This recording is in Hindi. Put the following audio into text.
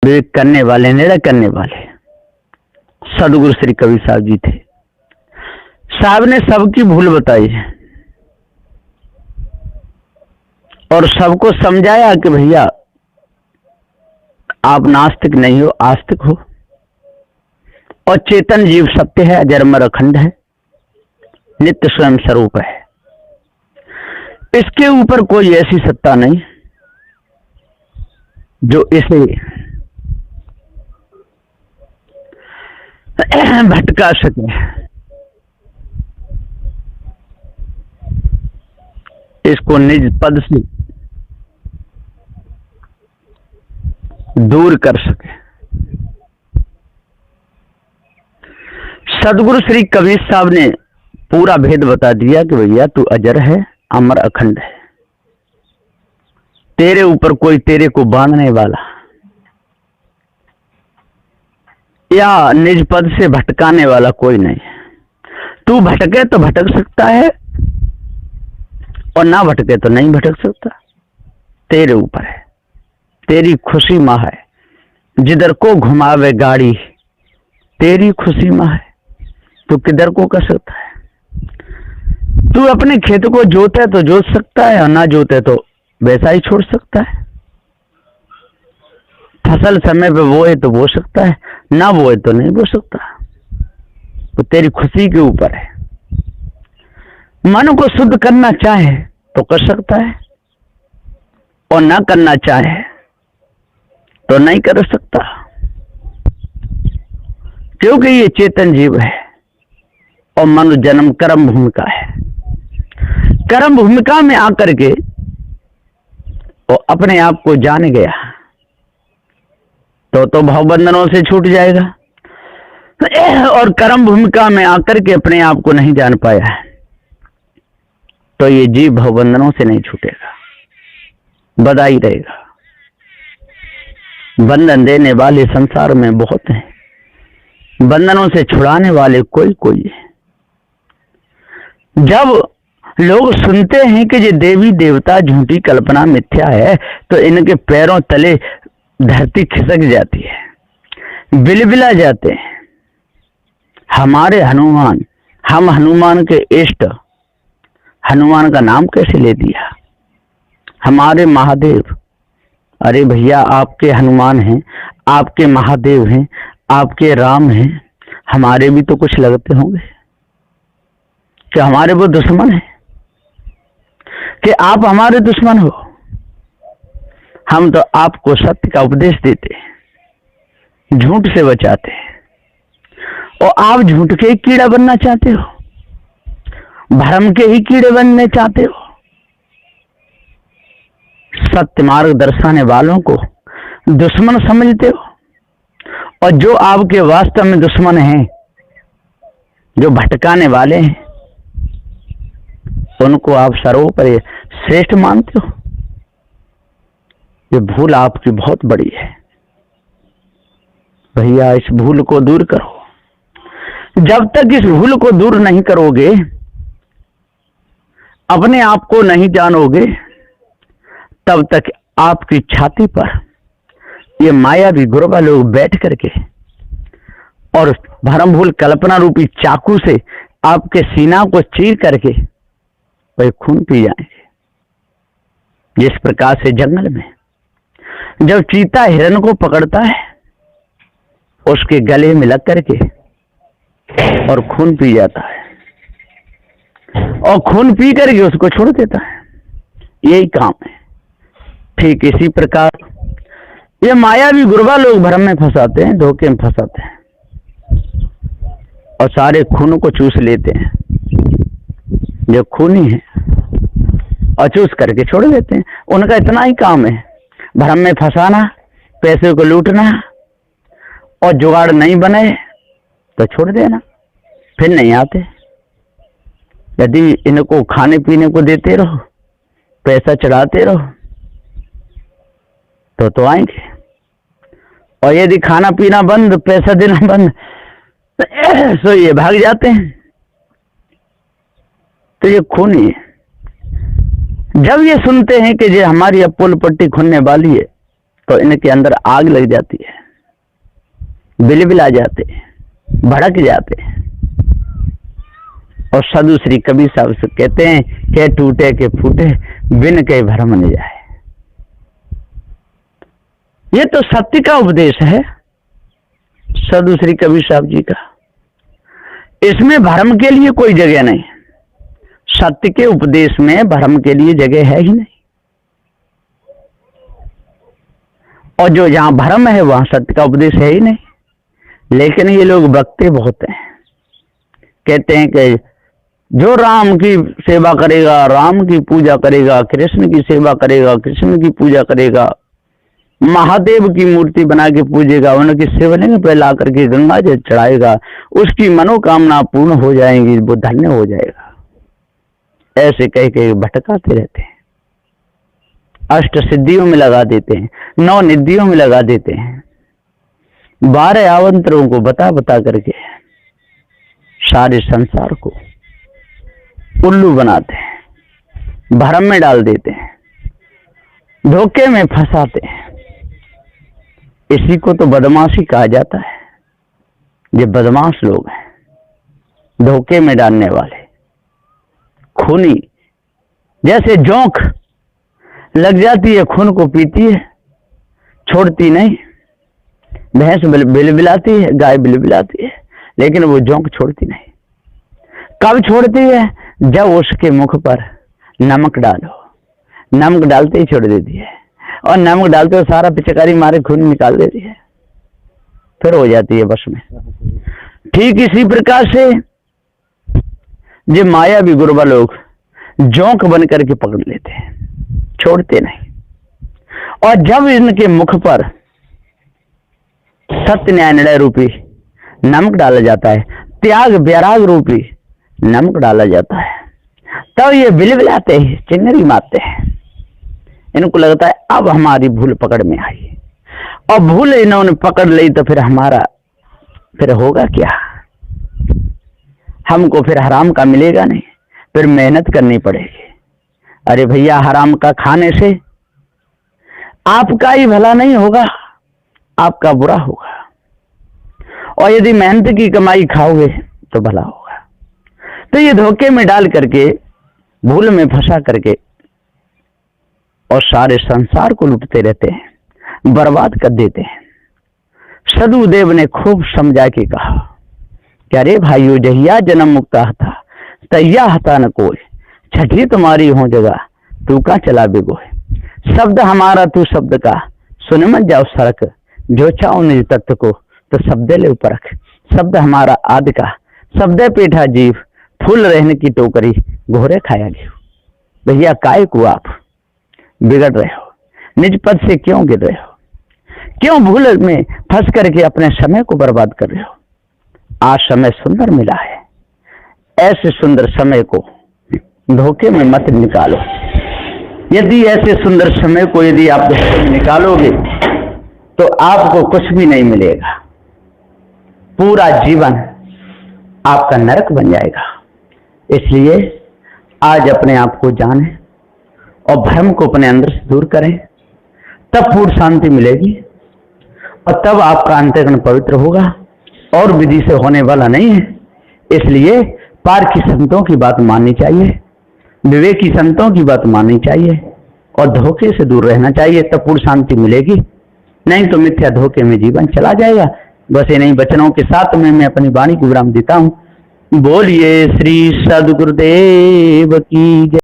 विवेक करने वाले, निर्णय करने वाले सदगुरु श्री कबीर साहब जी थे। साहब ने सबकी भूल बताई और सबको समझाया कि भैया आप नास्तिक नहीं हो, आस्तिक हो, और चेतन जीव सत्य है, अजर अखंड है, नित्य स्वयं स्वरूप है। इसके ऊपर कोई ऐसी सत्ता नहीं जो इसे भटका सके। इसको निज पद से दूर कर सके। सदगुरु श्री कबीर साहब ने पूरा भेद बता दिया कि भैया तू अजर है, अमर अखंड है, तेरे ऊपर कोई तेरे को बांधने वाला या निज पद से भटकाने वाला कोई नहीं है। तू भटके तो भटक सकता है और ना भटके तो नहीं भटक सकता, तेरे ऊपर है। तेरी खुशी माँ है, जिधर को घुमावे गाड़ी तेरी खुशी माँ है, तू किधर को कर सकता है। तू अपने खेत को जोते तो जोत सकता है और ना जोते तो वैसा ही छोड़ सकता है। फसल समय पे बोए तो बो सकता है, ना बोए तो नहीं बो सकता। तो तेरी खुशी के ऊपर है। मन को शुद्ध करना चाहे तो कर सकता है और ना करना चाहे तो नहीं कर सकता, क्योंकि ये चेतन जीव है और मनुष्य जन्म कर्म भूमिका है। कर्म भूमिका में आकर के वो अपने आप को जान गया तो भाव बंधनों से छूट जाएगा, और कर्म भूमिका में आकर के अपने आप को नहीं जान पाया तो ये जीव भाव बंधनों से नहीं छूटेगा, बधा ही रहेगा। बंधन देने वाले संसार में बहुत हैं, बंधनों से छुड़ाने वाले कोई कोई है। जब लोग सुनते हैं कि ये देवी देवता झूठी कल्पना मिथ्या है तो इनके पैरों तले धरती खिसक जाती है, बिलबिला जाते हैं। हमारे हनुमान, हम हनुमान के इष्ट, हनुमान का नाम कैसे ले दिया। हमारे महादेव, अरे भैया आपके हनुमान हैं, आपके महादेव हैं, आपके राम हैं, हमारे भी तो कुछ लगते होंगे कि हमारे वो दुश्मन है कि आप हमारे दुश्मन हो। हम तो आपको सत्य का उपदेश देते हैं, झूठ से बचाते हैं, और आप झूठ के ही कीड़ा बनना चाहते हो, भ्रम के ही कीड़े बनने चाहते हो। सत्य मार्ग दर्शाने वालों को दुश्मन समझते हो, और जो आपके वास्तव में दुश्मन हैं, जो भटकाने वाले हैं, उनको आप सर्वोपरि श्रेष्ठ मानते हो। ये भूल आपकी बहुत बड़ी है भैया, इस भूल को दूर करो। जब तक इस भूल को दूर नहीं करोगे, अपने आप को नहीं जानोगे, तब तक आपकी छाती पर ये मायावी गुरबा लोग बैठ करके और भरम भूल कल्पना रूपी चाकू से आपके सीना को चीर करके वही खून पी जाएंगे। जिस प्रकार से जंगल में जब चीता हिरण को पकड़ता है, उसके गले में लग करके और खून पी जाता है, और खून पी करके उसको छोड़ देता है, यही काम है। ठीक इसी प्रकार ये मायावी गुरबा लोग भ्रम में फंसाते हैं, धोखे में फंसाते हैं, और सारे खून को चूस लेते हैं जो खूनी है, और चूस करके छोड़ देते हैं। उनका इतना ही काम है, भ्रम में फंसाना, पैसे को लूटना, और जुगाड़ नहीं बने तो छोड़ देना, फिर नहीं आते। यदि इनको खाने पीने को देते रहो, पैसा चढ़ाते रहो, तो आएंगे। और यदि खाना पीना बंद, पैसा देना बंद, तो ये भाग जाते हैं। तो ये खूनी है। जब ये सुनते हैं कि ये हमारी अब पुल पट्टी खुलने वाली है, तो इनके अंदर आग लग जाती है, बिलबिला जाते हैं, भड़क जाते हैं। और साधु श्री कबीर साहब से कहते हैं के टूटे के फूटे बिन के भरम न जाए। ये तो सत्य का उपदेश है साधु श्री कबीर साहब जी का। इसमें भ्रम के लिए कोई जगह नहीं। सत्य के उपदेश में भ्रम के लिए जगह है ही नहीं। और जो जहां भ्रम है वहां सत्य का उपदेश है ही नहीं। लेकिन ये लोग बकते बहुत हैं। कहते हैं कि जो राम की सेवा करेगा राम की पूजा करेगा, कृष्ण की सेवा करेगा कृष्ण की पूजा करेगा, महादेव की मूर्ति बना के पूजेगा, उनकी शिवलिंग पे ला करके गंगा जल चढ़ाएगा, उसकी मनोकामना पूर्ण हो जाएंगी, वो धन्य हो जाएगा। ऐसे कह के भटकाते रहते हैं, अष्ट सिद्धियों में लगा देते हैं, 9 निधियों में लगा देते हैं, 12 आवंतरों को बता बता करके सारे संसार को उल्लू बनाते हैं, भ्रम में डाल देते हैं, धोखे में फंसाते हैं। इसी को तो बदमाशी कहा जाता है। ये बदमाश लोग हैं, धोखे में डालने वाले, खूनी। जैसे जोंक लग जाती है, खून को पीती है, छोड़ती नहीं। भैंस बिलबिलाती है, गाय बिलबिलाती है, लेकिन वो जोंक छोड़ती नहीं। कब छोड़ती है? जब उसके मुख पर नमक डालो, नमक डालते ही छोड़ देती है। और नमक डालते हुए सारा पिचकारी मारे खून निकाल देती है, फिर हो जाती है बस में। ठीक इसी प्रकार से ये माया भी गुरुबा लोग जोंक बन करके पकड़ लेते हैं, छोड़ते नहीं। और जब इनके मुख पर सत्य न्याय निर्णय रूपी नमक डाला जाता है, त्याग वैराग रूपी नमक डाला जाता है, तब ये बिलबिलाते हैं, चिंगरी मारते हैं। इनको लगता है अब हमारी भूल पकड़ में आई, और भूल इन्होंने पकड़ ली तो फिर हमारा फिर होगा क्या? हमको फिर हराम का मिलेगा नहीं, फिर मेहनत करनी पड़ेगी। अरे भैया, हराम का खाने से आपका ही भला नहीं होगा, आपका बुरा होगा। और यदि मेहनत की कमाई खाओगे तो भला होगा। तो ये धोखे में डाल करके, भूल में फंसा करके और सारे संसार को लूटते रहते हैं, बर्बाद कर देते हैं। सदुदेव ने खूब समझा के कहा कि अरे भाइयों, जहिया जन्म मुक्ता था तैया हता न कोई, छठी तुम्हारी हो जगह तू का चला बेगोए। शब्द हमारा तू शब्द का, सुन मत जाओ सड़क, जो चाहो निज तत्व को तो शब्दे ले उपरख। शब्द हमारा आदि का, शब्दे पेठा जीव, फूल रहने की टोकरी घोरे खाया गयो। भैया, काय को आप बिगड़ रहे हो? निज पद से क्यों गिर रहे हो? क्यों भूल में फंस करके अपने समय को बर्बाद कर रहे हो? आज समय सुंदर मिला है, ऐसे सुंदर समय को धोखे में मत निकालो। यदि ऐसे सुंदर समय को यदि आप धोखे में निकालोगे तो आपको कुछ भी नहीं मिलेगा, पूरा जीवन आपका नरक बन जाएगा। इसलिए आज अपने आप को जाने और भ्रम को अपने अंदर से दूर करें, तब पूर्ण शांति मिलेगी और तब आपका अंतःकरण पवित्र होगा और विधि से होने वाला नहीं है। इसलिए पारखी संतों की बात माननी चाहिए, विवेकी संतों की बात माननी चाहिए और धोखे से दूर रहना चाहिए, तब पूर्ण शांति मिलेगी। नहीं तो मिथ्या धोखे में जीवन चला जाएगा। बस इन्हीं वचनों के साथ में मैं अपनी वाणी को विराम देता हूँ। बोलिए श्री सद्गुरुदेव की जय।